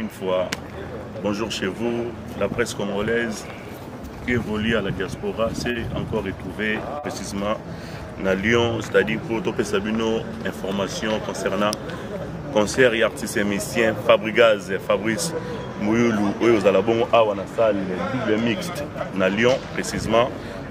une fois, bonjour chez vous. La presse congolaise qui évolue à la diaspora s'est encore retrouvée précisément à Lyon, c'est-à-dire pour Topé Sabino, information concernant concert et artiste et musicien Fabrice Mouyulu, aux Alabongo, à la salle double mixte à Lyon précisément.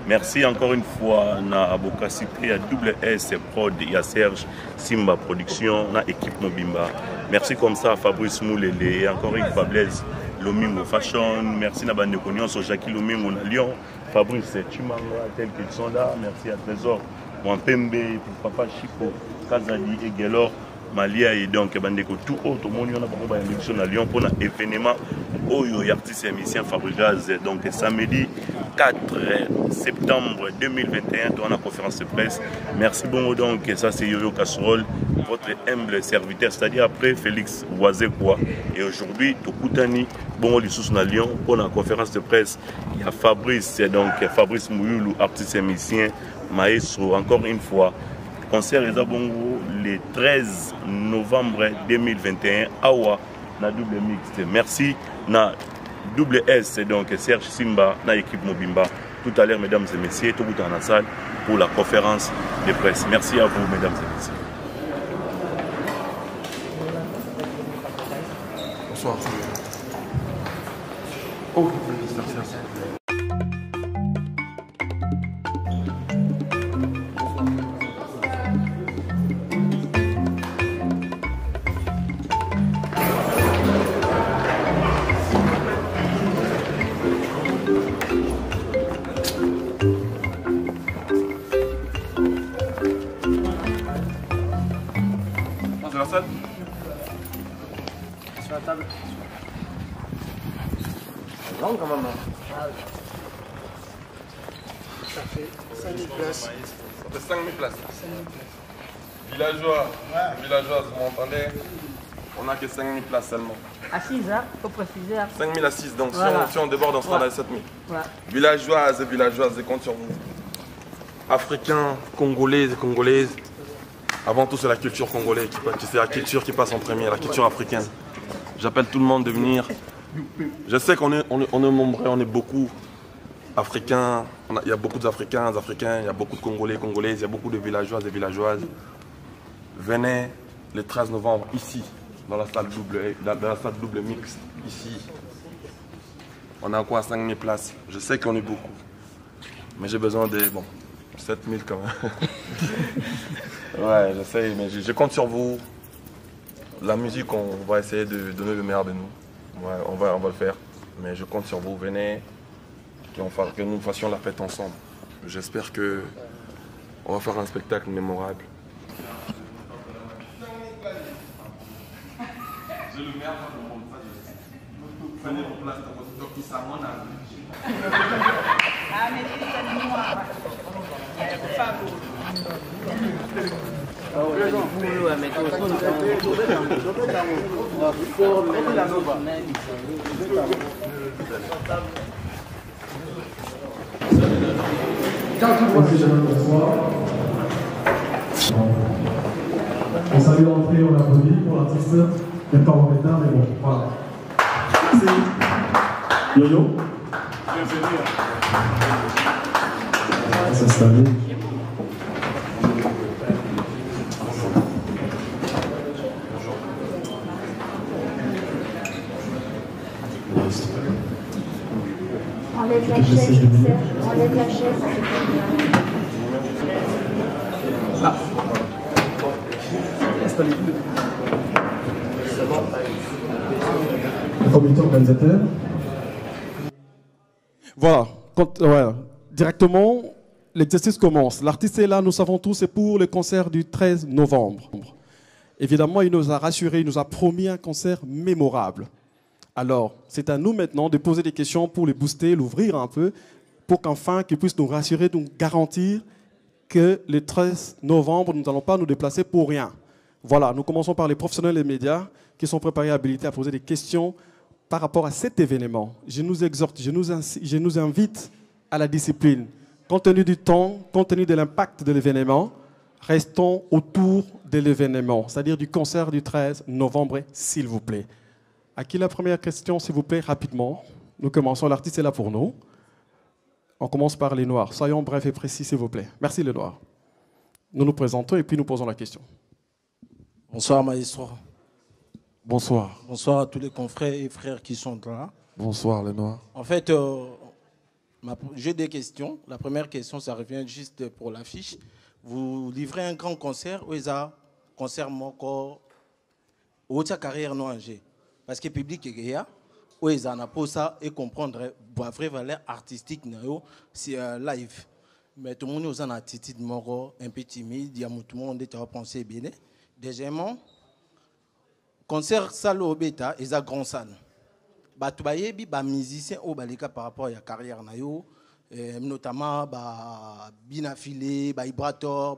Merci encore une fois à Abokasi à double S Prod et à Serge Simba Production, à équipe Mobimba. Merci comme ça à Fabrice Moulele et encore une fois Blaise Lomingo Fashion. Merci à Bande Cognon sur Jackie Lomingo à Lyon. Fabrice Chimanga, tel qu'ils sont là. Merci à Trésor, Mwampembe, Papa Chico, Kazali et Gelor. Malia et donc Bandeko tout autre monde on a pas une émission à Lyon pour un événement Oyo artiste et musicien Fabrigaz donc samedi 4 septembre 2021 dans la conférence de presse. Merci bon donc ça c'est Yoyo Casserole votre humble serviteur c'est-à-dire après Félix Ouazekwa et aujourd'hui Tokutani bon les sous à Lyon pour la conférence de presse il y a Fabrice donc Fabrice Mouyulu artiste et musicien maestro encore une fois. Concert Ezabongo le 13 novembre 2021 Awa na double mixte. Merci na double S donc Serge Simba na équipe Mobimba. Tout à l'heure mesdames et messieurs, tout dans la salle pour la conférence de presse. Merci à vous mesdames et messieurs. Bonsoir. Oh, merci. Sur la table. C'est grand quand même. Ça fait 5000 places. Ça fait 5000 places. Villageois, villageoise, vous m'entendez? On n'a que 5000 places seulement. Assises, hein, faut préciser. 5000 assises, donc Voilà. si on déborde, on sera dans les 7000. Voilà. Villageoises et villageoises, je compte sur vous. Africains, Congolaises et Congolaises. Avant tout, c'est la culture congolaise c'est la culture qui passe en premier, la culture africaine. J'appelle tout le monde de venir. Je sais qu'on est nombreux, on est beaucoup africains. Il y a beaucoup d'Africains, il y a beaucoup de Congolais, Congolaises, il y a beaucoup de villageoises et villageoises. Venez le 13 novembre ici, dans la salle double mixte, ici. On a quoi, 5000 places. Je sais qu'on est beaucoup, mais j'ai besoin de 7000 quand même. Ouais, je sais, mais je compte sur vous. La musique, on va essayer de donner le meilleur de nous. Ouais, on va le faire. Mais je compte sur vous. Venez, que nous fassions la fête ensemble. J'espère que on va faire un spectacle mémorable. J'ai le meilleur de mon monde. Prenez vos places dans votre top qui s'amène à on salue l'entrée, on applaudit pour l'artiste. Il n'y a pas en retard, mais bon, voilà. Merci. Yo-yo. Bienvenue. On va s'installer. Enlève la chaise, Serge. Enlève la chaise. Ah. Installez-vous. Le comité organisateur. Voilà, directement, l'exercice commence. L'artiste est là, nous savons tous, c'est pour le concert du 13 novembre. Évidemment, il nous a rassuré, il nous a promis un concert mémorable. Alors, c'est à nous maintenant de poser des questions pour les booster, l'ouvrir un peu, pour qu'enfin, qu'ils puissent nous rassurer, nous garantir que le 13 novembre, nous n'allons pas nous déplacer pour rien. Voilà, nous commençons par les professionnels des médias qui sont préparés et habilités à poser des questions par rapport à cet événement. Je nous exhorte, je nous invite à la discipline. Compte tenu du temps, compte tenu de l'impact de l'événement, restons autour de l'événement, c'est-à-dire du concert du 13 novembre, s'il vous plaît. À qui la première question, s'il vous plaît, rapidement? Nous commençons, l'artiste est là pour nous. On commence par les Noirs. Soyons brefs et précis, s'il vous plaît. Merci les Noirs. Nous nous présentons et puis nous posons la question. Bonsoir maestro. Bonsoir. Bonsoir à tous les confrères et frères qui sont là. Bonsoir les Noirs. En fait, j'ai des questions. La première question, ça revient juste pour l'affiche. Vous livrez un grand concert où il y a un concert encore où il carrière non Angers. Parce que le public est là, où ils en ont ça et comprendre la vraie valeur artistique, c'est live. Mais tout le monde est en attitude un peu timide, il y a tout le monde qui a pensé bien. Deuxièmement, concert salle au bêta, ils ont grand salle. Tu as des musiciens par rapport à la carrière, notamment Binafilé, Ibrator,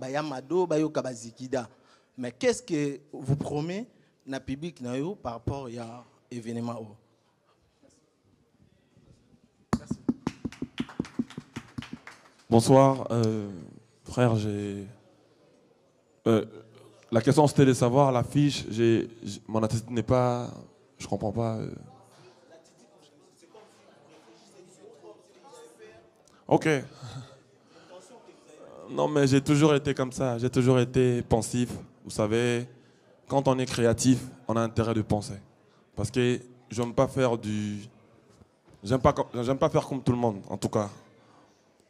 Yamado, Zikida. Mais qu'est-ce que vous promettez dans le public par rapport à l'événement? Bonsoir, frère. La question c'était de savoir l'affiche. Mon attitude n'est pas. Je comprends pas. Ok. Non, mais j'ai toujours été comme ça. J'ai toujours été pensif. Vous savez, quand on est créatif, on a intérêt de penser. Parce que j'aime pas faire j'aime pas faire comme tout le monde, en tout cas.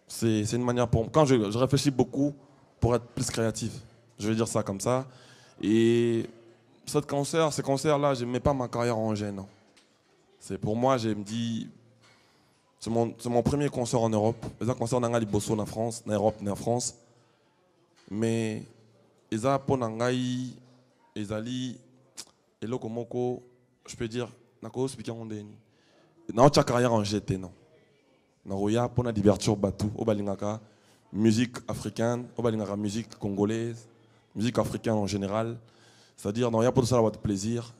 C'est une manière pour... Quand je réfléchis beaucoup pour être plus créatif. Je vais dire ça comme ça. Et ces concerts-là, je ne mets pas ma carrière en jeu, non. C'est pour moi, je me dis... C'est mon premier concert en Europe. Les concerts dans les Bosso en France, en Europe, en France. Mais les pour Nangai, les Ali, et Lokomoko, je peux dire, Nako expliquer en déni. Dans ta carrière en GT, non. Naroya pour la divertir Batou, au Balingaka, musique africaine, au Balingaka musique congolaise, musique africaine en général. C'est-à-dire, non, il y a pour tout ça votre plaisir.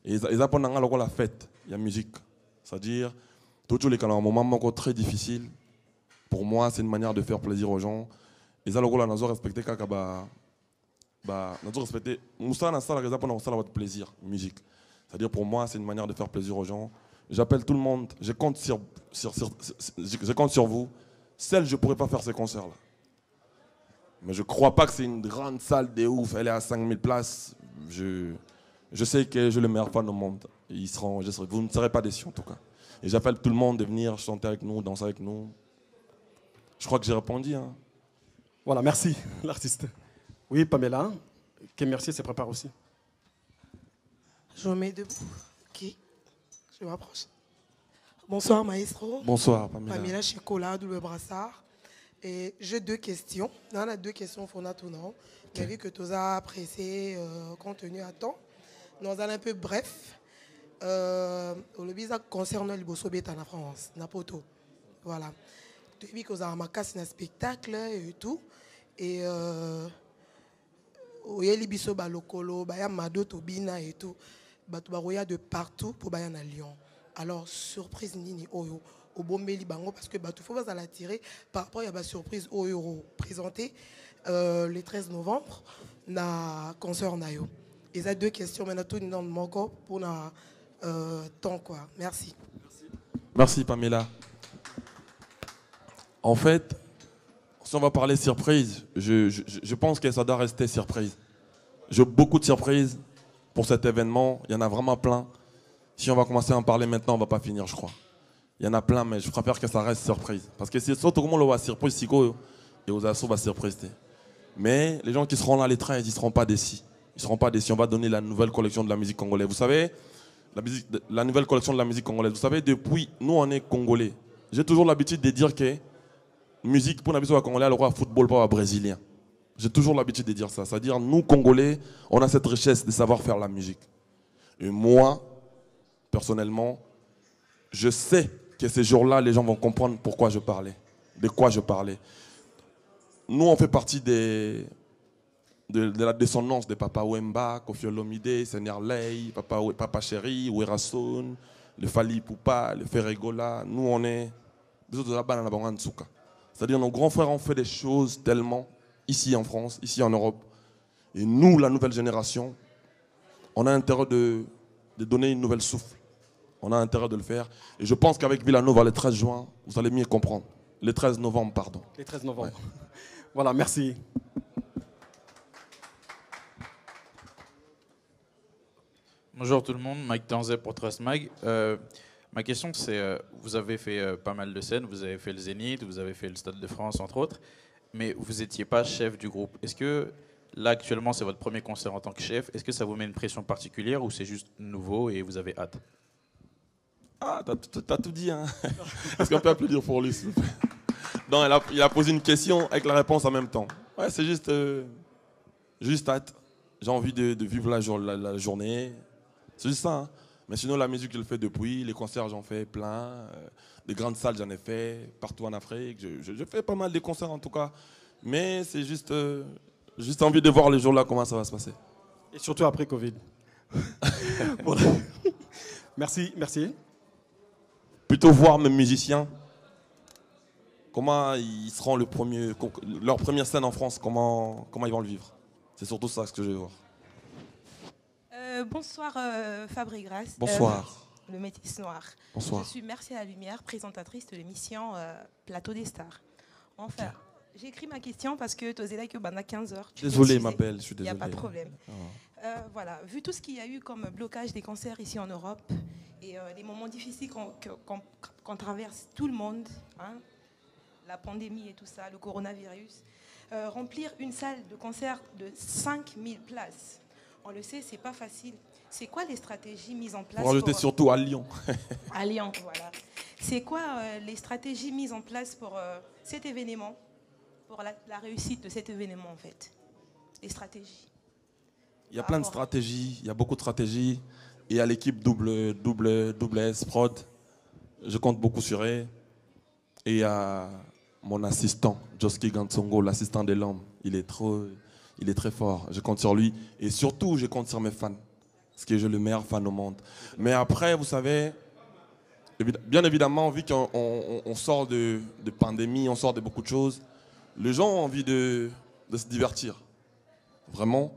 Et ils apprennent la fête, il y a musique. C'est-à-dire, tous les cas, un moment très difficile. Pour moi, c'est une manière de faire plaisir aux gens. Et ça, nous avons respecté Kakaba. Nous avons respecté. Nous avons votre plaisir, musique. C'est-à-dire, pour moi, c'est une manière de faire plaisir aux gens. J'appelle tout le monde. Je compte sur vous. Seul, je ne pourrais pas faire ces concerts-là. Mais je ne crois pas que c'est une grande salle de ouf. Elle est à 5000 places. Je sais que je suis le meilleur fan au monde. Vous ne serez pas déçus, en tout cas. Et j'appelle tout le monde de venir chanter avec nous, danser avec nous. Je crois que j'ai répondu. Hein. Voilà, merci, l'artiste. Oui, Pamela, que merci, se prépare aussi. Je me mets debout. Ok, je m'approche. Bonsoir, maestro. Bonsoir, Pamela. Pamela Chikola, double brassard. Et j'ai deux questions. On a deux questions, Fonatounant. Mais vu que tu as apprécié compte tenu à temps, nous allons un peu bref. Le visa concerne le Bossobeta en France, Napoto. Voilà. Depuis que vous avez un spectacle et tout. Et il y a des gens lokolo, il y a Mado, Tobina et tout. Il y a de partout pour aller à Lyon. Alors, surprise Nini Oyo. Au Bombeli Bango, parce que il faut pas l'attirer par rapport à la surprise Oyo présentée le 13 novembre na concert Nayo. Il y a deux questions maintenant tout dans mon corps pour na temps quoi. Merci. Merci Pamela. En fait, si on va parler surprise, je pense que ça doit rester surprise. J'ai beaucoup de surprises pour cet événement. Il y en a vraiment plein. Si on va commencer à en parler maintenant, on ne va pas finir, je crois. Il y en a plein, mais je préfère que ça reste surprise. Parce que c'est surtout comment on va surprise, et aux assos va surprise. Mais les gens qui seront là, les trains, ils ne seront pas déçus. Ils ne seront pas déçus. On va donner la nouvelle collection de la musique congolaise. Vous savez, la nouvelle collection de la musique congolaise. Vous savez, depuis, nous, on est congolais. J'ai toujours l'habitude de dire que musique, pour la musique congolaise, le roi football, pas brésilien. J'ai toujours l'habitude de dire ça. C'est-à-dire, nous, Congolais, on a cette richesse de savoir faire la musique. Et moi, personnellement, je sais que ces jours-là, les gens vont comprendre pourquoi je parlais, de quoi je parlais. Nous, on fait partie de la descendance de Papa Wemba, Koffi Olomide, Seigneur Lei, Papa Chéri, Werason, le Fali Poupa, le Ferregola. Nous, on est des autres là-bas dans la Bangan Tsuka. C'est-à-dire, nos grands frères ont fait des choses tellement, ici en France, ici en Europe. Et nous, la nouvelle génération, on a intérêt de de donner une nouvelle souffle. On a intérêt de le faire. Et je pense qu'avec Villanova, le 13 juin, vous allez mieux comprendre. Le 13 novembre, pardon. Le 13 novembre. Ouais. Voilà, merci. Bonjour tout le monde, Mike Tanzé pour Trust Mag. Ma question c'est, vous avez fait pas mal de scènes, vous avez fait le Zénith, vous avez fait le Stade de France entre autres, mais vous n'étiez pas chef du groupe. Est-ce que là actuellement c'est votre premier concert en tant que chef, est-ce que ça vous met une pression particulière ou c'est juste nouveau et vous avez hâte? Ah, t'as tout dit, hein. Est-ce qu'on peut applaudir pour lui, s'il vous plaît? Non, il a posé une question avec la réponse en même temps. Ouais, c'est juste hâte. J'ai envie de vivre la journée. C'est juste ça, hein. Mais sinon, la musique, je le fais depuis. Les concerts, j'en fais plein. Des grandes salles, j'en ai fait partout en Afrique. Je fais pas mal de concerts, en tout cas. Mais c'est juste envie de voir les jours-là, comment ça va se passer. Et surtout après Covid. Voilà. Merci, merci. Plutôt voir mes musiciens, comment ils seront leur première scène en France, comment ils vont le vivre. C'est surtout ça ce que je veux voir. Bonsoir Fabri-Grace. Bonsoir. Le Métis Noir. Bonsoir. Je suis Merci à la Lumière, présentatrice de l'émission Plateau des Stars. Enfin, j'ai écrit ma question parce que tu osais là que à 15h. Désolé ma belle, je suis désolé. Il n'y a pas de problème. Voilà, vu tout ce qu'il y a eu comme blocage des concerts ici en Europe et les moments difficiles qu'on traverse tout le monde, hein, la pandémie et tout ça, le coronavirus, remplir une salle de concert de 5000 places, on le sait, c'est pas facile. C'est quoi les stratégies mises en place pour rajouter surtout à Lyon. À Lyon, voilà. C'est quoi les stratégies mises en place pour cet événement, pour la réussite de cet événement en fait? Les stratégies. Il y a plein de stratégies, il y a beaucoup de stratégies. Et à l'équipe double S Prod, je compte beaucoup sur eux. Et à mon assistant, Joski Gansongo, l'assistant de l'homme, il est très fort. Je compte sur lui. Et surtout, je compte sur mes fans. Parce que j'ai le meilleur fan au monde. Mais après, vous savez, bien évidemment, vu qu'on sort de pandémie, on sort de beaucoup de choses, les gens ont envie de se divertir. Vraiment.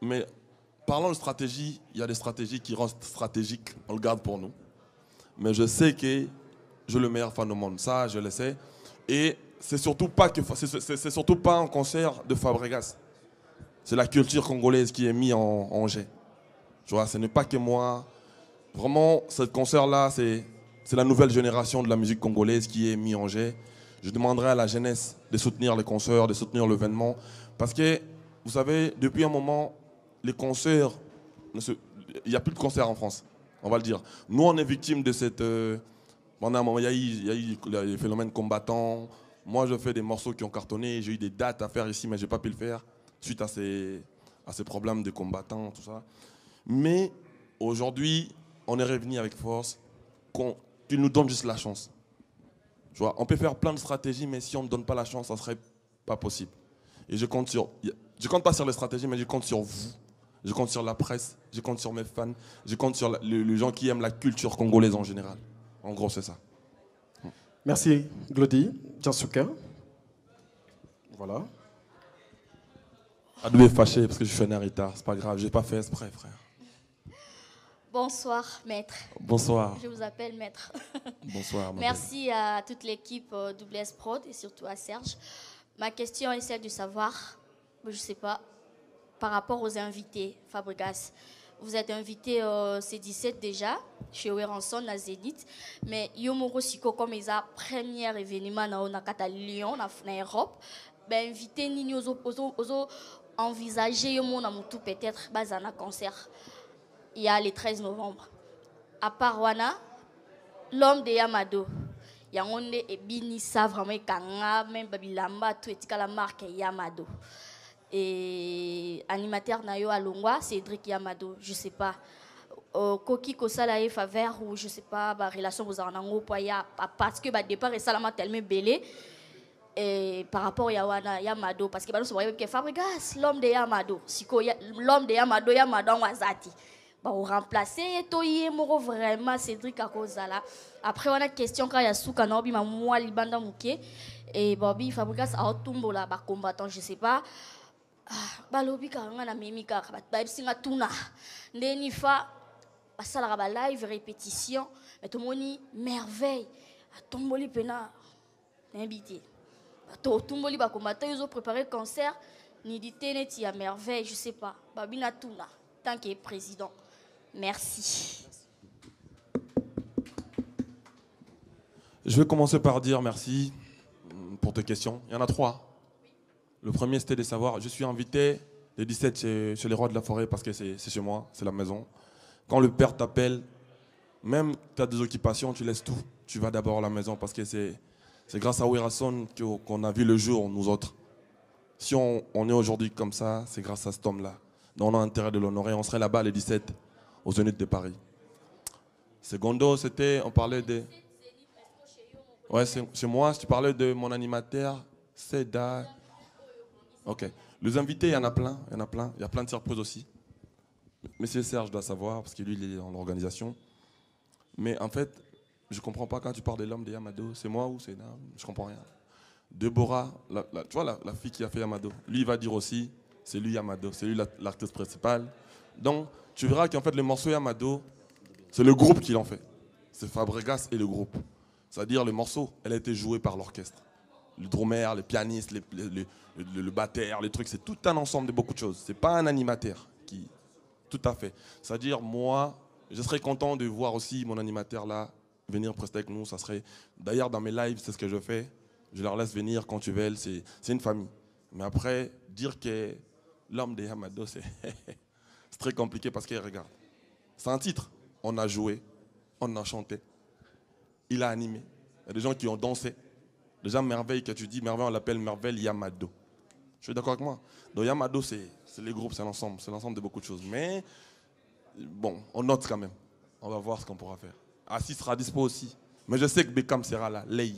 Mais parlant de stratégie, il y a des stratégies qui restent stratégiques, on le garde pour nous. Mais je sais que j'ai le meilleur fan au monde, ça je le sais. Et c'est surtout pas un concert de Fabregas. C'est la culture congolaise qui est mise en jeu. Tu vois, ce n'est pas que moi. Vraiment, ce concert-là, c'est la nouvelle génération de la musique congolaise qui est mise en jeu. Je demanderai à la jeunesse de soutenir les concerts, de soutenir l'événement. Parce que, vous savez, depuis un moment, les concerts, il n'y a plus de concerts en France, on va le dire. Nous, on est victimes de cette... pendant un moment, il y a eu les phénomènes combattants. Moi, je fais des morceaux qui ont cartonné. J'ai eu des dates à faire ici, mais je n'ai pas pu le faire suite à ces problèmes de combattants, tout ça. Mais aujourd'hui, on est revenu avec force. Tu nous donnes juste la chance. Tu vois, on peut faire plein de stratégies, mais si on ne donne pas la chance, ça ne serait pas possible. Et je compte pas sur les stratégies, mais je compte sur vous. Je compte sur la presse, je compte sur mes fans, je compte sur les gens qui aiment la culture congolaise en général. En gros, c'est ça. Merci, Glody. Jansuka. Voilà. Adou est fâché parce que je suis un retard. C'est pas grave, j'ai pas fait exprès, frère. Bonsoir, maître. Bonsoir. Je vous appelle maître. Bonsoir. Merci à toute l'équipe WS Prod et surtout à Serge. Ma question est celle de savoir, je ne sais pas, par rapport aux invités, Fabregas. Vous êtes invité C17 déjà, chez Weranson, la Zénith. Mais Yomoro Siko, comme ils ont premier événement dans Lyon, en Europe, ben invité Nini aux envisager Yomo tout peut-être un concert. Il y a le 13 novembre. À part Wana, l'homme de Yamado. Il y a un et bini ça vraiment kanga même babilamba tout et la marque Yamado. Et animateur nayo à Longwa, Cédric Yamado, je sais pas. Koki kosala e faveur ou je sais pas ba relation vous en ango poya parce que ba départ et salama tellement belé et par rapport à Wana Yamado parce que ba nous voyons que Fabregas l'homme de Yamado, siko l'homme de Yamado wazati. Au remplacer toye moro vraiment Cédric Akozala. Après on a question quand il y a souka na obi moi libanda muke et Bobby Fabregas a otumbo la ba combattant je sais pas balobi kaka nga na memi kaka bato bayebisinga tuna ndeni fa basalaka balive répétition mais tomoni merveille atomboli mpena nayebi te bato otumboli bakomata oyo préparer concert nidi te neti ya merveille je sais pas babi na tuna tant que président merci. Je vais commencer par dire merci pour tes questions. Il y en a 3. Le premier, c'était de savoir, je suis invité le 17 chez les Rois de la Forêt parce que c'est chez moi, c'est la maison. Quand le père t'appelle, même tu as des occupations, tu laisses tout. Tu vas d'abord à la maison parce que c'est grâce à Werason qu'on a vu le jour, nous autres. Si on est aujourd'hui comme ça, c'est grâce à cet homme-là. Donc on a intérêt de l'honorer. On serait là-bas le 17 au Zénith de Paris. Secondo, c'était, on parlait de... Ouais, c'est moi, tu parlais de mon animateur, Seda. Ok. Les invités, il y en a plein, il y en a plein. Il y a plein de surprises aussi. Monsieur Serge doit savoir, parce que lui, il est dans l'organisation. Mais en fait, je ne comprends pas quand tu parles de l'homme de Yamado. C'est moi ou c'est... Je ne comprends rien. Déborah, tu vois la fille qui a fait Yamado. Lui, il va dire aussi, c'est lui Yamado, c'est lui l'artiste principal. Donc, tu verras qu'en fait, le morceau Yamado, c'est le groupe qui l'en fait. C'est Fabregas et le groupe. C'est-à-dire, le morceau, elle a été jouée par l'orchestre. Le drummer, les pianistes, le batteur, les trucs, c'est tout un ensemble de beaucoup de choses. C'est pas un animateur qui... Tout à fait. C'est-à-dire, moi, je serais content de voir aussi mon animateur là venir prester avec nous. Ça serait... D'ailleurs, dans mes lives, c'est ce que je fais. Je leur laisse venir quand tu veux. C'est une famille. Mais après, dire que l'homme de Yamado, c'est très compliqué parce que, regarde, c'est un titre. On a joué, on a chanté. Il a animé. Il y a des gens qui ont dansé. Les gens Merveille, que tu dis, Merveille, on l'appelle Merveille Yamado. Je suis d'accord avec moi. Donc Yamado, c'est les groupes, c'est l'ensemble de beaucoup de choses. Mais bon, on note quand même. On va voir ce qu'on pourra faire. Assis sera dispo aussi. Mais je sais que Beckham sera là, Lei.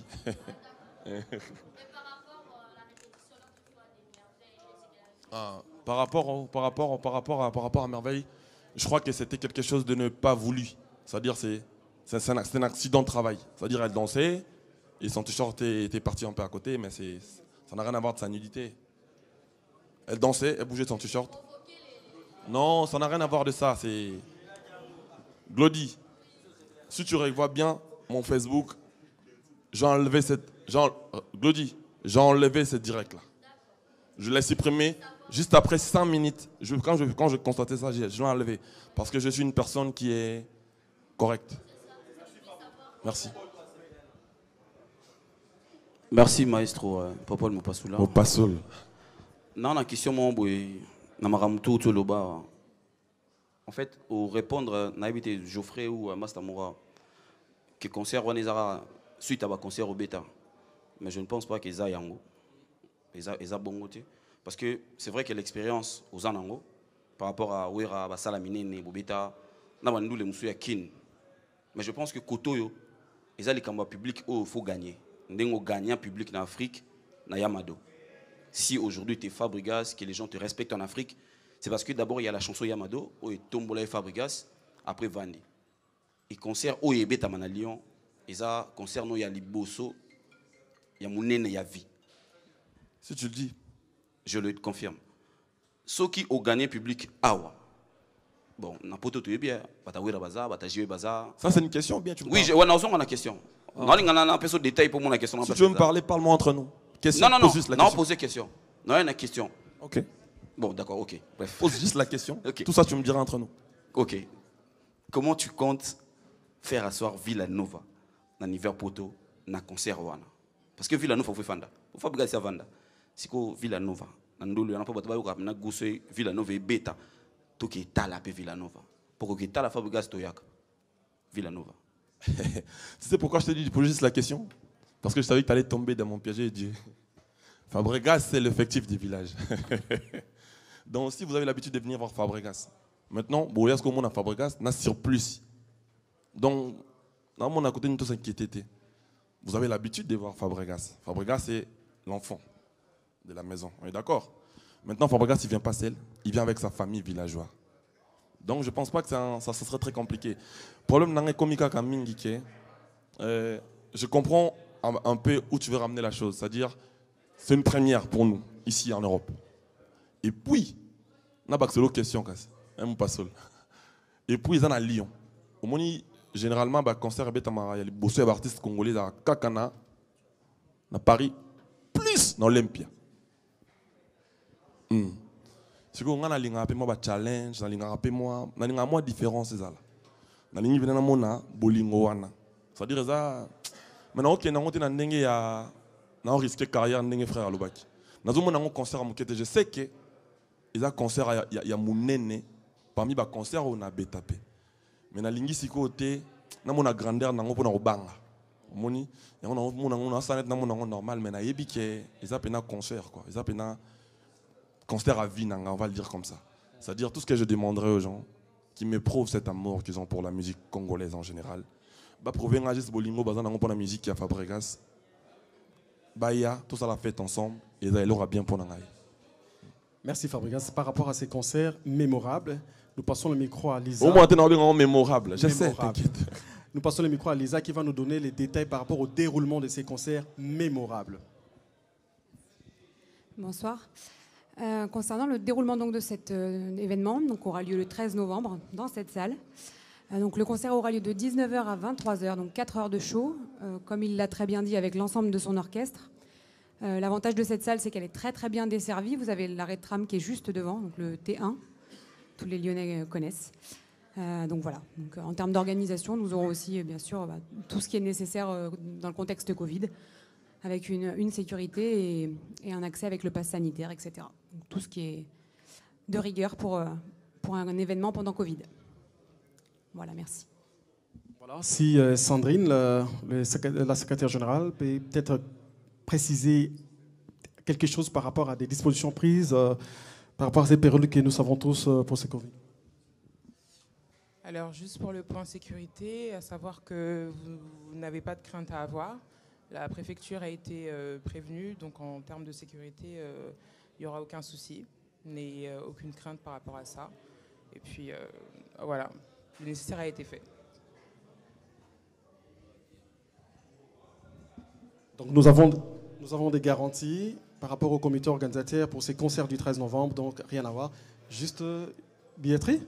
Par rapport à Merveille, je crois que c'était quelque chose de ne pas voulu. C'est-à-dire c'est un accident de travail. C'est-à-dire elle dansait et son t-shirt était parti un peu à côté, mais ça n'a rien à voir de sa nudité. Elle dansait, elle bougeait son t-shirt. Non, ça n'a rien à voir de ça. C'est Glody. Si tu revois bien mon Facebook, j'ai enlevé Glody, j'ai enlevé cette direct là. Je l'ai supprimé juste après 5 minutes. Quand je constatais ça, je l'ai enlevé parce que je suis une personne qui est correcte. Merci. Merci maestro Popol Mopasula. Mopasoul. Non, la question mon boy, na maramtu to loba. En fait, au répondre na habité Geoffrey ou Mastamora que concert Wanezara suite à ba concert au bêta. Mais je ne pense pas qu'ils aient yango. Ils a bongoté parce que c'est vrai que l'expérience aux anango par rapport à Wera Basalamine Bobeta na bandu le musu ya kin. Mais je pense que Kotoyo ils ont les combats publics où il faut gagner. Ndengo gagnant public en Afrique, na Yamado. Si aujourd'hui tu es Fabregas, que les gens te respectent en Afrique, c'est parce que d'abord il y a la chanson Yamado, où il tombe Fabregas, après Vandi. Et concert où il y a Lyon, et ça concert où il y a Liboso, il y a Mounene, il y a vie. Si tu le dis, je le confirme. Ceux qui ont gagné public, awa. Bon, n'importe où bien, ça c'est une question ou bien tu me oui, on a une question. On a un détail pour mon question. Si tu veux me parler, parle-moi entre nous. Question, non, pose question. Non, il y a une question. Ok. Bon, d'accord, ok. Bref. Pose juste la question. Okay. Tout ça, tu me diras entre nous. Ok. Comment tu comptes faire asseoir Villanova dans l'hiver poto, dans le concert wana? Parce que Villanova, il faut faire il faut faire Vanda. Si que Villanova, dans le on n'a pas besoin de Villanova et bêta. Tout qui est à la Villanova. Pour que tu la Fabregas Toyak. Villanova. Tu sais pourquoi je te dis de poser juste la question? Parce que je savais que tu allais tomber dans mon piège et dire Fabregas, c'est l'effectif du village. Donc, si vous avez l'habitude de venir voir Fabregas, maintenant, bon, est-ce que mon a Fabregas n'a surplus. Donc, dans mon à côté de nous, s'inquiéter. Vous avez l'habitude de voir Fabregas. Fabregas, c'est l'enfant de la maison. On est d'accord? Maintenant, Fabregas, il ne vient pas seul, il vient avec sa famille villageoise. Donc, je ne pense pas que ça serait très compliqué. Le problème dans les comiques je comprends un peu où tu veux ramener la chose. C'est-à-dire, c'est une première pour nous, ici en Europe. Et puis, on a une question, même pas seul. Et puis, ils sont à Lyon. Au moins, généralement, le concert il y a les bosseurs d'artistes congolais à Kakana, à Paris, plus dans l'Olympia. Si vous avez un challenge, vous avez une différence. Vous avez une bolingo. C'est-à-dire que maintenant, on a risqué carrière de frère Alobaki. Nous avons un concert à Moukete. Je sais que il y a un concert, il y a mon parmi les concerts, on a BTP. Mais dans l'ingé côté, on a grandeur, on a banga. On a normal, mais il y a un concert. Il y a un concert à vie, on va le dire comme ça. C'est-à-dire tout ce que je demanderais aux gens qui m'éprouvent cet amour qu'ils ont pour la musique congolaise en général. Bah prouver un geste bolingo, pour la musique qui a Fabregas. Bah tout ça la fête ensemble et ça aura bien pour nous. Merci Fabregas. Par rapport à ces concerts mémorables, nous passons le micro à Lisa. Au moins, tu as mémorable. Je sais, t'inquiète. Nous passons le micro à Lisa qui va nous donner les détails par rapport au déroulement de ces concerts mémorables. Bonsoir. Concernant le déroulement donc, de cet événement, donc aura lieu le 13 novembre dans cette salle. Donc, le concert aura lieu de 19h à 23h, donc 4 heures de show, comme il l'a très bien dit, avec l'ensemble de son orchestre. L'avantage de cette salle, c'est qu'elle est très très bien desservie. Vous avez l'arrêt de tram qui est juste devant, donc le T1, tous les Lyonnais connaissent. Donc voilà, donc, en termes d'organisation, nous aurons aussi bien sûr tout ce qui est nécessaire dans le contexte Covid, avec une sécurité et un accès avec le pass sanitaire, etc. Donc, tout ce qui est de rigueur pour un événement pendant Covid. Voilà, merci. Voilà, si Sandrine, la secrétaire générale, peut peut-être préciser quelque chose par rapport à des dispositions prises, par rapport à ces périodes que nous savons tous pour ce Covid. Alors, juste pour le point sécurité, à savoir que vous n'avez pas de crainte à avoir. La préfecture a été prévenue, donc en termes de sécurité, il n'y aura aucun souci, mais aucune crainte par rapport à ça. Et puis, voilà, le nécessaire a été fait. Donc nous avons des garanties par rapport au comité organisateur pour ces concerts du 13 novembre, donc rien à voir. Juste billetterie?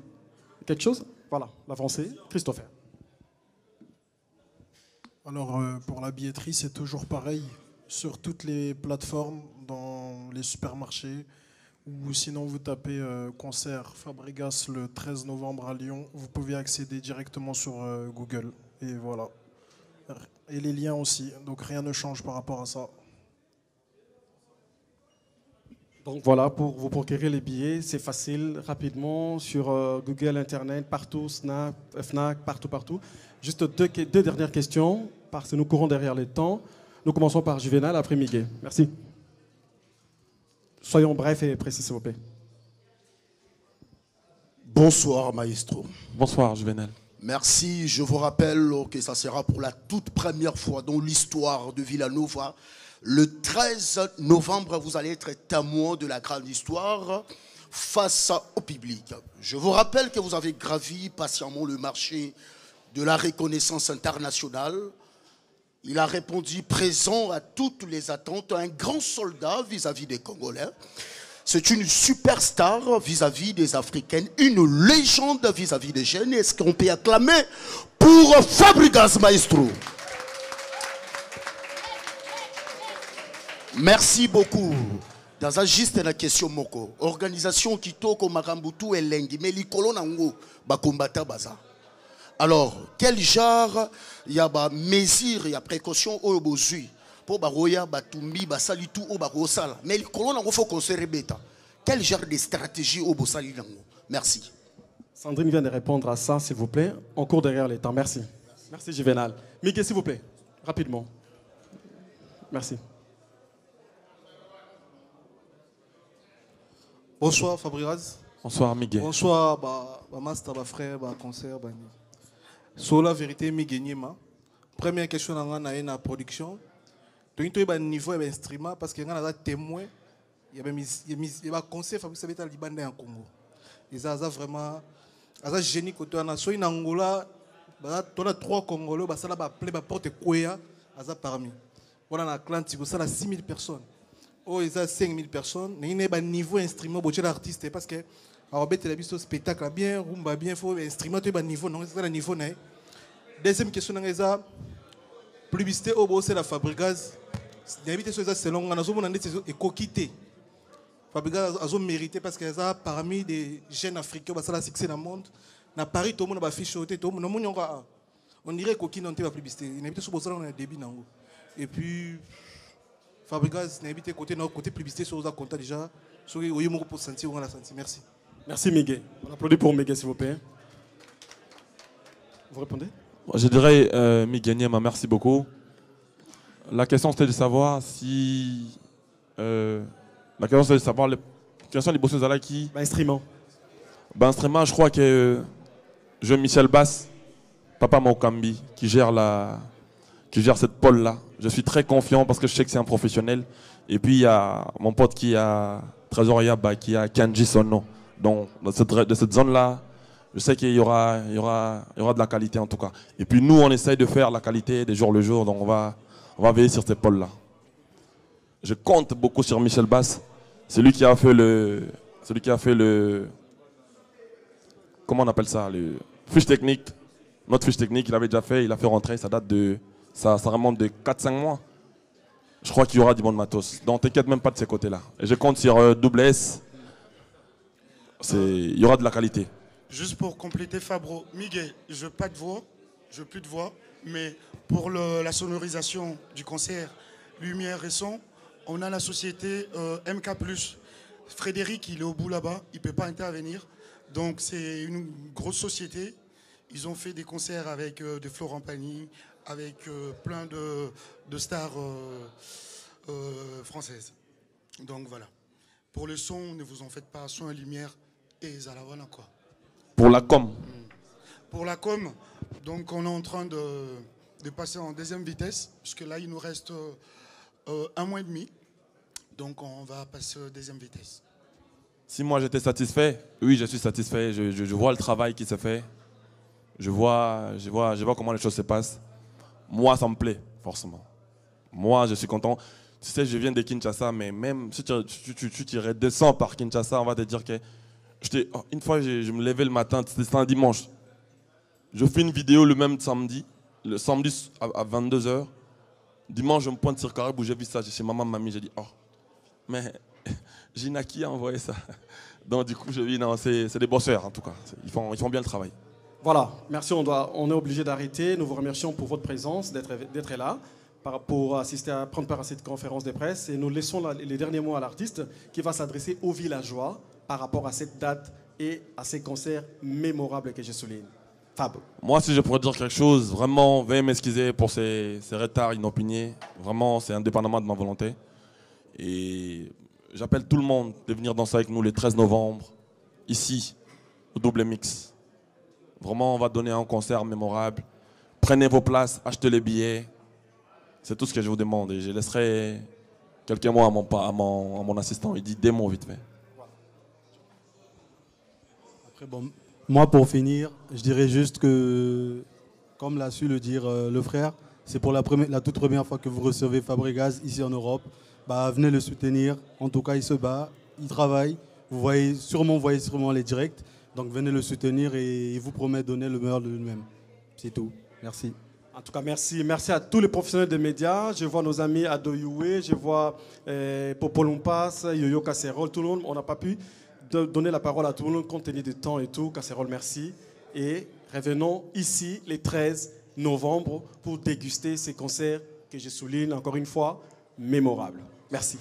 Quelque chose? Voilà, l'avancée. Christopher. Alors, pour la billetterie, c'est toujours pareil. Sur toutes les plateformes, dans les supermarchés, ou sinon vous tapez concert Fabregas le 13 novembre à Lyon, vous pouvez accéder directement sur Google. Et voilà. Et les liens aussi. Donc rien ne change par rapport à ça. Donc voilà, pour vous procurer les billets, c'est facile, rapidement, sur Google, Internet, partout, Snap, Fnac, partout. Juste deux dernières questions, parce que nous courons derrière les temps. Nous commençons par Juvenal, après Miguel. Merci. Soyons brefs et précis, s'il vous plaît. Bonsoir, maestro. Bonsoir, Juvenal. Merci. Je vous rappelle que ça sera pour la toute première fois dans l'histoire de Villanova. Le 13 novembre, vous allez être témoin de la grande histoire face au public. Je vous rappelle que vous avez gravi patiemment le marché de la reconnaissance internationale. Il a répondu présent à toutes les attentes, un grand soldat vis-à-vis des Congolais. C'est une superstar vis-à-vis des Africaines, une légende vis-à-vis des jeunes. Est-ce qu'on peut acclamer pour Fabregas Maestro? Merci beaucoup. Dans un juste la question moko, organisation qui toko makambutu elengi, mais likolo nango ba combattre baza. Alors, quel genre il y a ba mesure, il y a précaution au bozui pour ba roya ba tumbi ba sali tout au ba rosala. Mais likolo nango faut conserver beta. Quel genre de stratégie au bosali nango? Merci. Sandrine vient de répondre à ça, s'il vous plaît. On court derrière les temps. Merci. Merci, Juvenal. Miguel, s'il vous plaît, rapidement. Merci. Bonsoir Fabregas. Bonsoir Miguel. Bonsoir master, frère, concert. Sur la vérité, Miguel. Première question dans la production. Tu as un niveau d'instrument parce qu'il y a un témoin. Il y a un concert Fabrice Sabeta Libanais en Congo. Et ça vraiment un génie côté en Soit en Angola, tu as 3 Congolais, ça va appeler porte Kouya, ça parmi. Voilà un clan, ça a 6000 personnes. oh, ils ont 5000 personnes. Il y a un niveau instrument pour l'artiste parce que alors un spectacle bien, rumba bien, faut instrument tu niveau non, c'est le niveau né. Deuxième question c'est publicité au beau c'est la Fabregas. D'inviter sur ça selon on a zoomé dans des éco-quitté. Fabregas a mérité parce que ça parmi des jeunes africains bah ça la succès dans le monde. Na Paris tout le monde va afficher tout le monde on dirait coquine on la publicité. D'inviter sur ça on a un débit dans et puis Fabregas d'inviter côté publicité sur ça compte déjà sur oui mon pour sentir on la sentir. Merci. Merci Miguel. On applaudit pour Miguel s'il vous plaît. Vous répondez? Je dirais Miguel Niema, merci beaucoup. La question c'était de savoir si la question c'est de savoir quels sont les bosses là qui instrument. Instrument, je crois que Jean-Michel Bass, Papa Mokambi, qui gère cette pôle là. Je suis très confiant parce que je sais que c'est un professionnel. Et puis il y a mon pote qui a Trésorier qui a Kanji son nom. Donc de cette zone là, je sais qu'il y aura de la qualité en tout cas. Et puis nous on essaye de faire la qualité des jours le jour, donc on va veiller sur ces pôles là. Je compte beaucoup sur Michel Bass, celui qui a fait le comment on appelle ça, le fiche technique. Notre fiche technique, il avait déjà fait, il a fait rentrer, ça remonte de 4-5 mois. Je crois qu'il y aura du bon matos. Donc t'inquiète même pas de ces côtés-là. Et je compte sur Double S. Il y aura de la qualité. Juste pour compléter Fabro, Miguel, je n'ai pas de voix, je n'ai plus de voix, mais pour la sonorisation du concert, lumière et son, on a la société MK+. Frédéric, il est au bout là-bas, il ne peut pas intervenir. Donc c'est une grosse société. Ils ont fait des concerts avec de Florent Pagny, avec plein de stars françaises. Donc voilà. Pour le son, ne vous en faites pas, son et lumière et Zalawana quoi. Pour la com. Pour la com, donc on est en train de passer en deuxième vitesse, puisque là il nous reste 1 mois et demi. Donc on va passer en deuxième vitesse. Si moi j'étais satisfait, oui je suis satisfait, je vois le travail qui se fait, je vois comment les choses se passent. Moi ça me plaît, forcément. Moi je suis content. Tu sais, je viens de Kinshasa, mais même si tu tirais 200 par Kinshasa, on va te dire que... une fois je me levais le matin, c'était un dimanche. Je fais une vidéo le même samedi, le samedi à 22h. Dimanche je me pointe sur Caribou, j'ai vu ça, j'ai chez maman, mamie, j'ai dit oh, mais... Gina qui a envoyé ça. Donc du coup, je dis non, c'est des bosseurs en tout cas. Ils font bien le travail. Voilà, merci. On est obligé d'arrêter. Nous vous remercions pour votre présence, d'être là, pour prendre part à cette conférence de presse. Et nous laissons les derniers mots à l'artiste qui va s'adresser aux villageois par rapport à cette date et à ces concerts mémorables que je souligne. Fab. Moi, si je pourrais dire quelque chose, vraiment, veuillez m'excuser pour ces retards inopinés. Vraiment, c'est indépendamment de ma volonté. Et j'appelle tout le monde de venir danser avec nous le 13 novembre, ici, au Double Mix. Vraiment, on va donner un concert mémorable. Prenez vos places, achetez les billets. C'est tout ce que je vous demande. Et je laisserai quelques mots à mon assistant. Il dit des mots vite fait. Après, bon, moi, pour finir, je dirais juste que, comme l'a su le dire le frère, c'est pour la toute première fois que vous recevez Fabregas ici en Europe. Bah, venez le soutenir. En tout cas, il se bat, il travaille. Vous voyez sûrement les directs. Donc venez le soutenir et il vous promet de donner le meilleur de lui-même. C'est tout. Merci. En tout cas, merci. Merci à tous les professionnels des médias. Je vois nos amis Adoyoué, je vois Popo Lompas, Yoyo Casserole, tout le monde. On n'a pas pu donner la parole à tout le monde compte tenu du temps et tout. Casserole, merci. Et revenons ici le 13 novembre pour déguster ces concerts que je souligne encore une fois mémorables. Merci.